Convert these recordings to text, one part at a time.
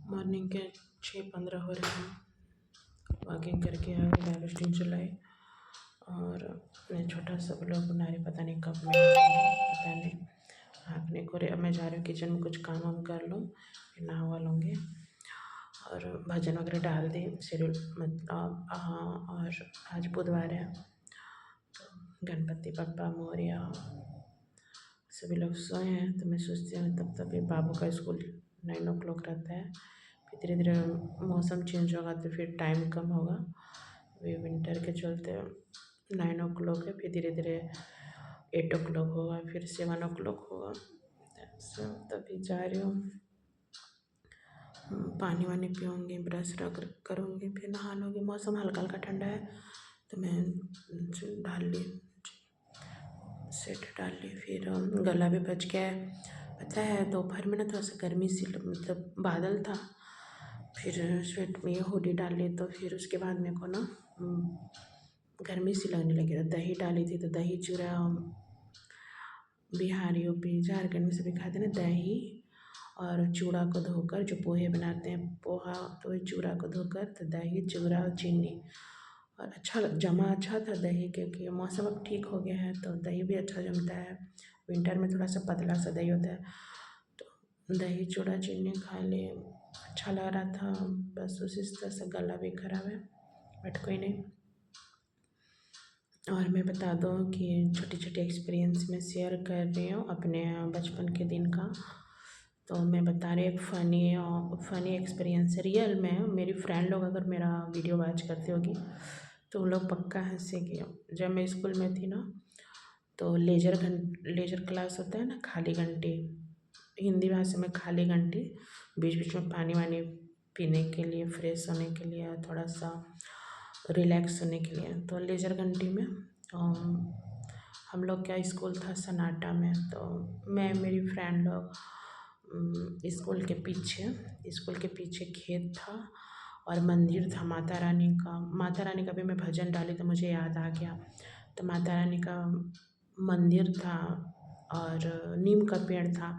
Morning के 6:15 हो रहे हैं। वॉकिंग करके आ गए, डाइवर्सिटी चलाए और मैं छोटा सा ब्लॉग बना रही, पता नहीं कब मैं करूँगी, पता नहीं। हाँकने को अब मैं जा रही हूँ किचन में, कुछ काम वाम कर लूँ, फिर नहा लूँगी और भजन वगैरह डाल दी शेड्यूल मतलब। हाँ, और आज बुधवार है तो गणपति बप्पा मोरया सभी लोग सोए हैं, तो मैं सोचती हूँ तब तक ये बाबू का स्कूल 9 o'clock रहता है, फिर धीरे धीरे मौसम चेंज होगा तो फिर टाइम कम होगा। वे विंटर के चलते 9 o'clock है, फिर धीरे धीरे 8 o'clock होगा, फिर 7 o'clock होगा। तभी जा रही हूँ, पानी वानी पीऊँगी, ब्रश रख करूँगी, फिर नहा लूँगी। मौसम हल्का हल्का ठंडा है तो मैं डाल ली, सेट डाल ली। फिर गला भी बच गया है। पता है दोपहर में ना थोड़ा सा गर्मी सी मतलब बादल था, फिर स्वेट में हुडी डाल ली तो फिर उसके बाद मेरे को ना गर्मी सी लगने लगी। तो दही डाली थी, तो दही चूड़ा बिहार यूपी झारखंड में सभी खाते ना, दही और चूड़ा को धोकर, जो पोहे बनाते हैं पोहा, तो वही चूड़ा को धोकर, तो दही चूड़ा और चीनी और अच्छा जमा अच्छा था दही, क्योंकि मौसम अब ठीक हो गया है तो दही भी अच्छा जमता है। विंटर में थोड़ा सा पतला सा दही होता है, तो दही चूड़ा चीनी खा लिए, अच्छा लग रहा था। बस उसी तरह से गला भी खराब है, बट कोई नहीं। और मैं बता दूँ कि छोटी छोटी एक्सपीरियंस मैं शेयर कर रही हूँ अपने बचपन के दिन का। तो मैं बता रही एक फ़नी एक्सपीरियंस रियल में। मेरी फ्रेंड लोग अगर मेरा वीडियो वॉच करती होगी तो उन लोग पक्का हंसेगी। जब मैं स्कूल में थी ना, तो लेजर क्लास होता है ना, खाली घंटी, हिंदी भाषा में खाली घंटी, बीच बीच में पानी वानी पीने के लिए, फ्रेश होने के लिए, थोड़ा सा रिलैक्स होने के लिए। तो लेजर घंटी में हम लोग का स्कूल था सन्नाटा में, तो मैं मेरी फ्रेंड लोग स्कूल के पीछे खेत था और मंदिर था माता रानी का भी मैं भजन डाली तो मुझे याद आ गया। तो माता रानी का मंदिर था और नीम का पेड़ था,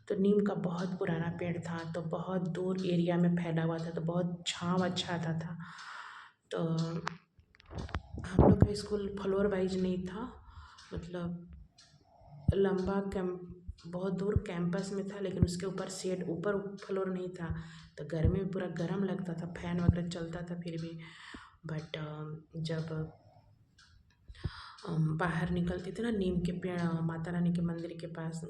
तो नीम का बहुत पुराना पेड़ था, तो बहुत दूर एरिया में फैला हुआ था, तो बहुत छाँव अच्छा आता था। तो हम लोग का स्कूल फ्लोर वाइज नहीं था, मतलब लंबा बहुत दूर कैंपस में था, लेकिन उसके ऊपर शेड, ऊपर फ्लोर नहीं था, तो गर्मी में पूरा गर्म लगता था, फैन वगैरह चलता था फिर भी। बट जब बाहर निकलती थी ना, नीम के पेड़ माता रानी के मंदिर के पास,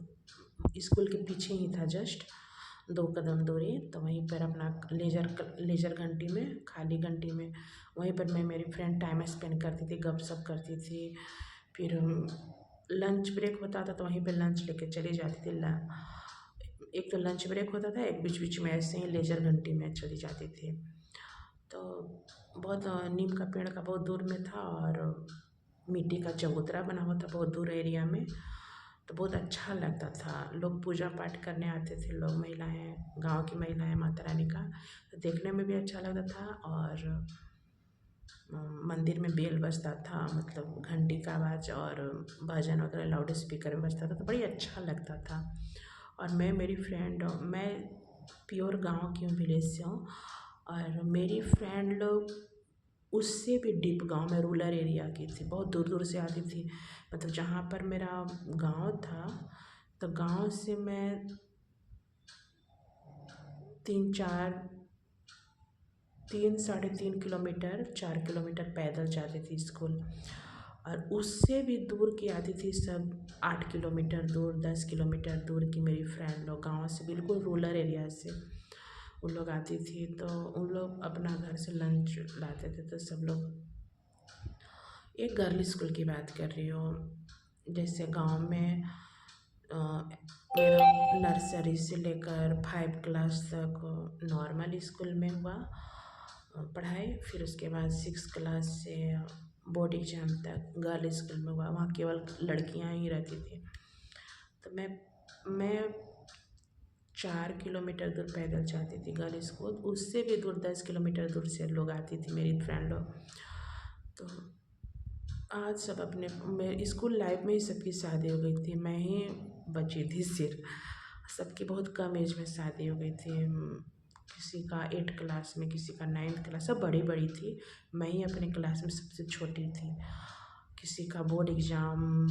स्कूल के पीछे ही था, जस्ट 2 कदम दूरी, तो वहीं पर अपना लेजर घंटी में, खाली घंटी में, वहीं पर मैं मेरी फ्रेंड टाइम स्पेंड करती थी, गपशप करती थी। फिर लंच ब्रेक होता था तो वहीं पे लंच लेके चली जाती थी। एक तो लंच ब्रेक होता था, एक बीच बीच में ऐसे ही लेजर घंटी में चली जाती थी। तो बहुत नीम का पेड़ का बहुत दूर में था और मिट्टी का चबूतरा बना हुआ था बहुत दूर एरिया में, तो बहुत अच्छा लगता था। लोग पूजा पाठ करने आते थे, लोग महिलाएं, गांव की महिलाएं माता रानी का, तो देखने में भी अच्छा लगता था। और मंदिर में बेल बजता था, मतलब घंटी का आवाज़, और भजन वगैरह लाउड स्पीकर में बजता था, तो बड़ी अच्छा लगता था। और मेरी फ्रेंड, मैं प्योर गांव की हूँ, विलेज से हूँ, और मेरी फ्रेंड लोग उससे भी डीप गांव में, रूरल एरिया की थी, बहुत दूर दूर से आती थी। मतलब जहाँ पर मेरा गांव था, तो गांव से मैं 3-3.5 किलोमीटर 4 किलोमीटर पैदल जाती थी स्कूल, और उससे भी दूर की आती थी सब 8 किलोमीटर दूर, 10 किलोमीटर दूर की मेरी फ्रेंड लोग, गाँव से बिल्कुल रूरल एरिया से उन लोग आती थी। तो उन लोग अपना घर से लंच लाते थे, तो सब लोग, एक गर्ल स्कूल की बात कर रही हूँ, जैसे गांव में मेरा नर्सरी से लेकर 5 क्लास तक नॉर्मल स्कूल में हुआ पढ़ाई, फिर उसके बाद 6 क्लास से बोर्ड एग्जाम तक गर्ल स्कूल में हुआ, वहाँ केवल लड़कियाँ ही रहती थी। तो मैं 4 किलोमीटर दूर पैदल जाती थी गर्ल स्कूल, उससे भी दूर 10 किलोमीटर दूर से लोग आती थी मेरी फ्रेंड लोग। तो आज सब अपने, मेरे स्कूल लाइफ में ही सबकी शादी हो गई थी, मैं ही बची थी सिर्फ, सबकी बहुत कम एज में शादी हो गई थी। किसी का 8 क्लास में, किसी का 9th क्लास, सब बड़ी बड़ी थी। मैं ही अपने क्लास में सबसे छोटी थी। किसी का बोर्ड एग्ज़ाम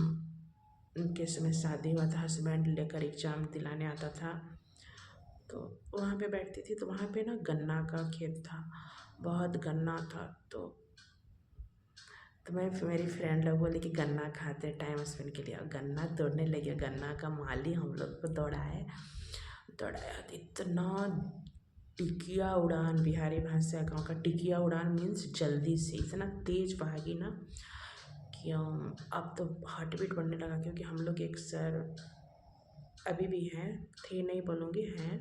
के समय शादी हुआ था, हस्बैंड लेकर एग्ज़ाम दिलाने आता था, तो वहाँ पे बैठती थी। तो वहाँ पे ना गन्ना का खेत था, बहुत गन्ना था। तो मैं मेरी फ्रेंड लोग बोली कि गन्ना खाते टाइम स्पेंड के लिए, और गन्ना तोड़ने लगे। गन्ना का माली हम लोग को दौड़ाया तो इतना टिकिया उड़ान, बिहारी भाषा गाँव का टिकिया उड़ान मीन्स जल्दी से इतना तेज भागी ना कि अब तो हार्ट बीट बढ़ने लगा। क्योंकि हम लोग एक सर अभी भी हैं, थे नहीं बोलूँगी, हैं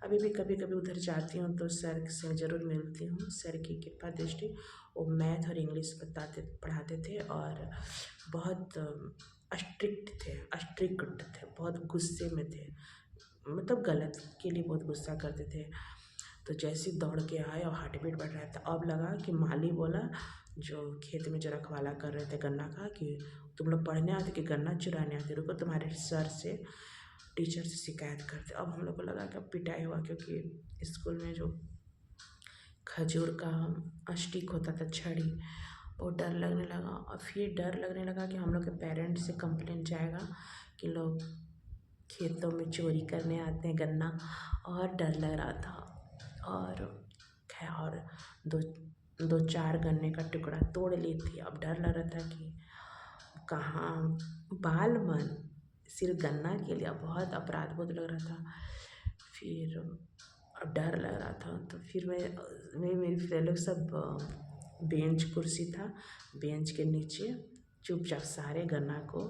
अभी भी। कभी कभी उधर जाती हूँ तो सर से ज़रूर मिलती हूँ। सर की कृपा दृष्टि, वो मैथ और इंग्लिश पढ़ाते थे, और बहुत स्ट्रिक्ट थे, बहुत गुस्से में थे, मतलब गलत के लिए बहुत गुस्सा करते थे। तो जैसे ही दौड़ के आए और हार्ट बीट बढ़ रहा था, अब लगा कि माली बोला, जो खेत में जो रखवाला कर रहे थे गन्ना का, कि तुम लोग पढ़ने आते कि गन्ना चुराने आते, रुको तुम्हारे सर से, टीचर से शिकायत करते। अब हम लोग को लगा कि अब पिटाई हुआ, क्योंकि स्कूल में जो खजूर का स्टिक होता था, छड़ी, वो डर लगने लगा। और फिर डर लगने लगा कि हम लोग के पेरेंट्स से कंप्लेंट जाएगा कि लोग खेतों में चोरी करने आते हैं गन्ना, और डर लग रहा था। और खैर, और दो दो चार गन्ने का टुकड़ा तोड़ ली थी। अब डर लग रहा था कि कहाँ बाल मन, सिर्फ गन्ना के लिए बहुत अपराध बोध लग रहा था। फिर अब डर लग रहा था, तो फिर मैं मेरी फ्रेंड लोग सब बेंच कुर्सी था, बेंच के नीचे चुपचाप सारे गन्ना को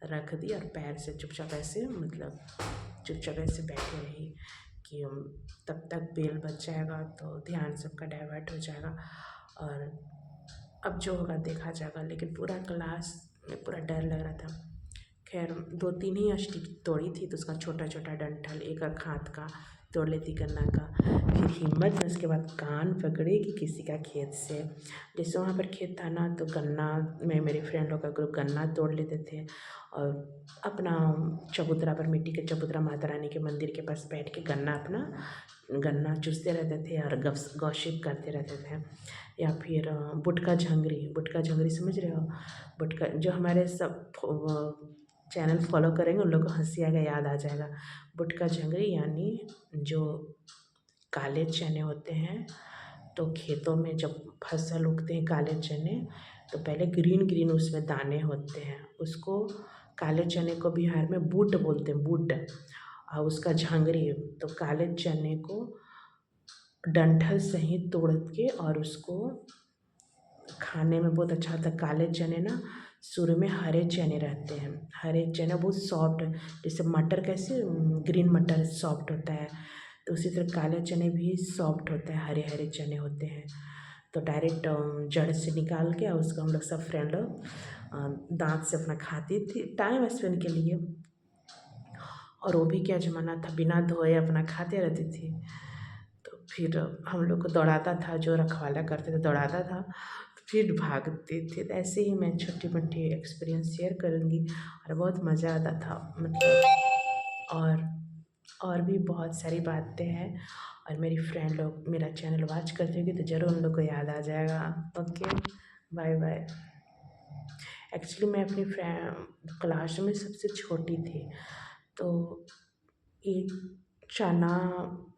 रख दी, और पैर से चुपचाप ऐसे, मतलब चुपचाप ऐसे बैठे रही कि तब तक बेल बच जाएगा तो ध्यान सबका डाइवर्ट हो जाएगा, और अब जो होगा देखा जाएगा। लेकिन पूरा क्लास में पूरा डर लग रहा था। खैर 2-3 ही स्टिक तोड़ी थी, तो उसका छोटा छोटा डंठल एक एक हाथ का तोड़ लेती गन्ना का। फिर हिम्मत में उसके बाद कान पकड़ी कि किसी का खेत से, जैसे वहाँ पर खेत था ना, तो गन्ना में मेरे फ्रेंड लोग का ग्रुप गन्ना तोड़ लेते थे, और अपना चबूतरा पर, मिट्टी के चबूतरा माता रानी के मंदिर के पास बैठ के गन्ना चूसते रहते थे, और गॉसिप करते रहते थे। या फिर बुटका झंगरी समझ रहे हो? बुटका, जो हमारे सब चैनल फॉलो करेंगे उन लोग को हंसी आएगा, याद आ जाएगा। बुटका झंगरी यानी जो काले चने होते हैं, तो खेतों में जब फसल उगते हैं काले चने, तो पहले ग्रीन ग्रीन उसमें दाने होते हैं, उसको काले चने को बिहार में बूट बोलते हैं, बूट। और उसका झंगरी, तो काले चने को डंठल से ही तोड़ के, और उसको खाने में बहुत अच्छा होता है। काले चने ना शुरू में हरे चने रहते हैं, हरे चने बहुत सॉफ्ट, जैसे मटर कैसे ग्रीन मटर सॉफ्ट होता है, तो उसी तरह काले चने भी सॉफ्ट होते हैं, हरे हरे चने होते हैं। तो डायरेक्ट जड़ से निकाल के, और उसको हम लोग सब फ्रेंड लोग दांत से अपना खाती थी टाइम स्पेंड के लिए। और वो भी क्या ज़माना था, बिना धोए अपना खाते रहती थी। तो फिर हम लोग को दौड़ाता था, जो रखवाला करते थे दौड़ाता था, फिर भागते थे। तो ऐसे ही मैं छोटी मोटी एक्सपीरियंस शेयर करूँगी, और बहुत मज़ा आता था, मतलब। और भी बहुत सारी बातें हैं, और मेरी फ्रेंड लोग मेरा चैनल वॉच करती होगी तो ज़रूर उन लोग को याद आ जाएगा। Okay, bye bye. एक्चुअली मैं अपनी क्लास में सबसे छोटी थी, तो एक चना,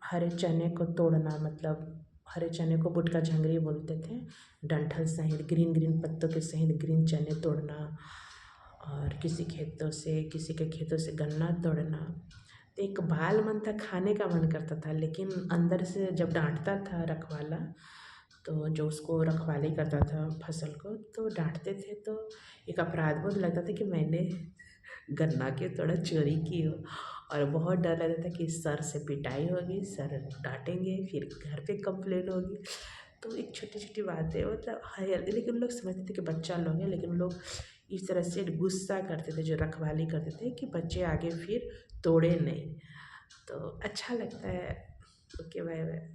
हरे चने को तोड़ना, मतलब हरे चने को बुटका झंगरी बोलते थे, डंठल सहित ग्रीन ग्रीन पत्तों के सहित ग्रीन चने तोड़ना, और किसी के खेतों से गन्ना तोड़ना। तो एक बाल मन था, खाने का मन करता था, लेकिन अंदर से जब डांटता था रखवाला, तो जो उसको रखवाली करता था फसल को, तो डांटते थे, तो एक अपराध बोध लगता था कि मैंने गन्ना क्यों थोड़ा चोरी की हो। और बहुत डर लगता था कि सर से पिटाई होगी, सर डांटेंगे, फिर घर पे कंप्लेन होगी। तो एक छोटी छोटी बातें, मतलब है, लेकिन उन लोग समझते थे कि बच्चा लोग हैं, लेकिन उन लोग इस तरह से गुस्सा करते थे, जो रखवाली करते थे, कि बच्चे आगे फिर तोड़े नहीं। तो अच्छा लगता है। Okay, bye bye.